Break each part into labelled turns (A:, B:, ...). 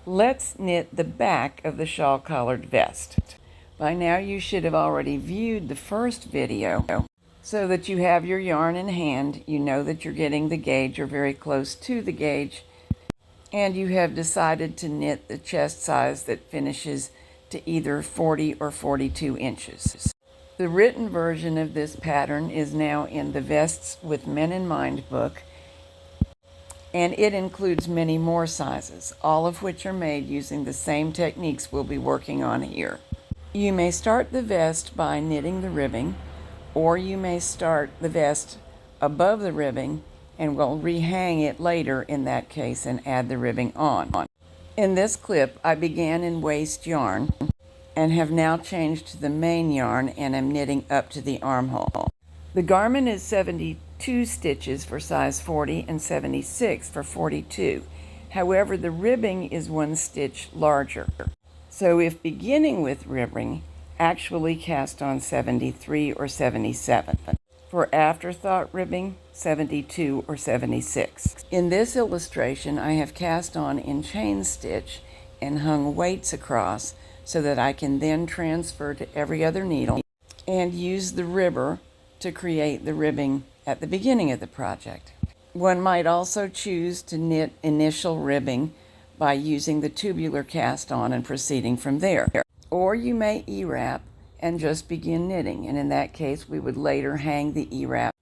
A: Let's knit the back of the shawl collared vest. By now you should have already viewed the first video so that you have your yarn in hand, you know that you're getting the gauge or very close to the gauge, and you have decided to knit the chest size that finishes to either 40 or 42 inches. The written version of this pattern is now in the Vests with Men in Mind book, and it includes many more sizes, all of which are made using the same techniques we'll be working on here. You may start the vest by knitting the ribbing, or you may start the vest above the ribbing and we'll rehang it later in that case and add the ribbing on. In this clip, I began in waist yarn and have now changed to the main yarn and am knitting up to the armhole. The garment is 72 stitches for size 40 and 76 for 42. However, the ribbing is 1 stitch larger. So if beginning with ribbing, actually cast on 73 or 77. For Afterthought ribbing, 72 or 76. In this illustration, I have cast on in chain stitch and hung weights across so that I can then transfer to every other needle and use the ribber to create the ribbing at the beginning of the project. One might also choose to knit initial ribbing by using the tubular cast on and proceeding from there. Or you may E-wrap and just begin knitting, and in that case we would later hang the E-wrap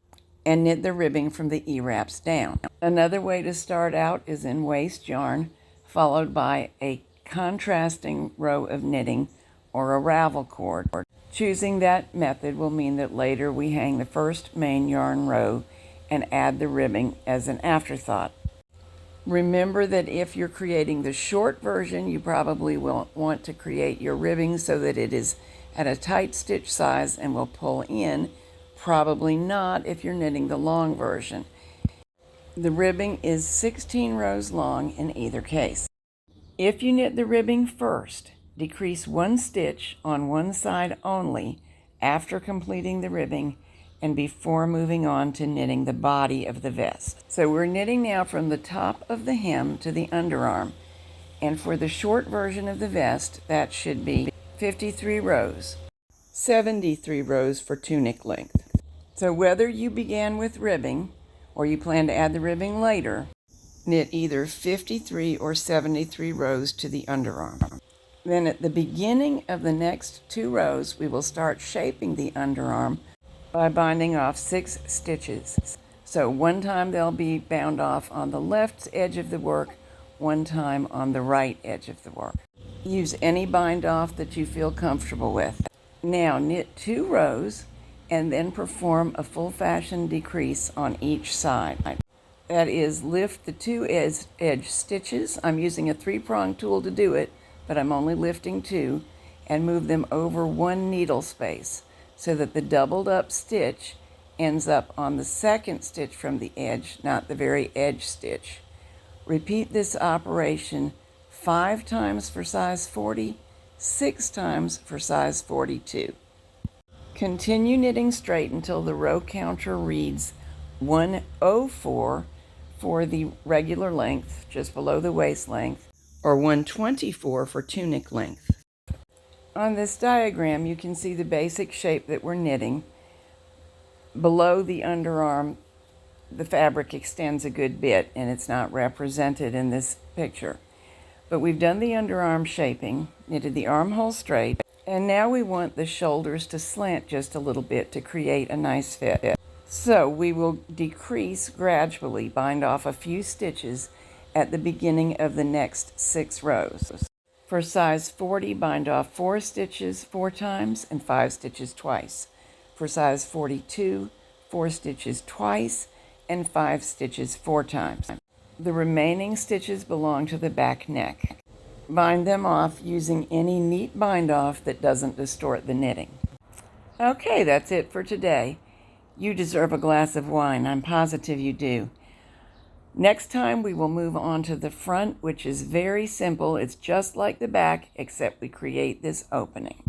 A: and knit the ribbing from the E-wraps down. Another way to start out is in waist yarn, followed by a contrasting row of knitting or a ravel cord. Choosing that method will mean that later we hang the first main yarn row and add the ribbing as an afterthought. Remember that if you're creating the short version, you probably will want to create your ribbing so that it is at a tight stitch size and will pull in. Probably not if you're knitting the long version. The ribbing is 16 rows long in either case. If you knit the ribbing first, decrease 1 stitch on one side only after completing the ribbing and before moving on to knitting the body of the vest. So we're knitting now from the top of the hem to the underarm, and for the short version of the vest, that should be 53 rows, 73 rows for tunic length. So whether you began with ribbing or you plan to add the ribbing later, knit either 53 or 73 rows to the underarm. Then at the beginning of the next 2 rows, we will start shaping the underarm by binding off 6 stitches. So one time they'll be bound off on the left edge of the work, one time on the right edge of the work. Use any bind off that you feel comfortable with. Now knit 2 rows and then perform a full fashion decrease on each side. That is, lift the 2 edge stitches. I'm using a 3-prong tool to do it, but I'm only lifting 2, and move them over 1 needle space, so that the doubled up stitch ends up on the second stitch from the edge, not the very edge stitch. Repeat this operation 5 times for size 40, 6 times for size 42. Continue knitting straight until the row counter reads 104 for the regular length, just below the waist length, or 124 for tunic length. On this diagram, you can see the basic shape that we're knitting. Below the underarm, the fabric extends a good bit, and it's not represented in this picture. But we've done the underarm shaping, knitted the armhole straight, and now we want the shoulders to slant just a little bit to create a nice fit. So we will decrease gradually, bind off a few stitches at the beginning of the next 6 rows. For size 40, bind off 4 stitches 4 times and 5 stitches twice. For size 42, 4 stitches twice and 5 stitches 4 times. The remaining stitches belong to the back neck. Bind them off using any neat bind off that doesn't distort the knitting. Okay, that's it for today. You deserve a glass of wine. I'm positive you do. Next time we will move on to the front, which is very simple. It's just like the back, except we create this opening.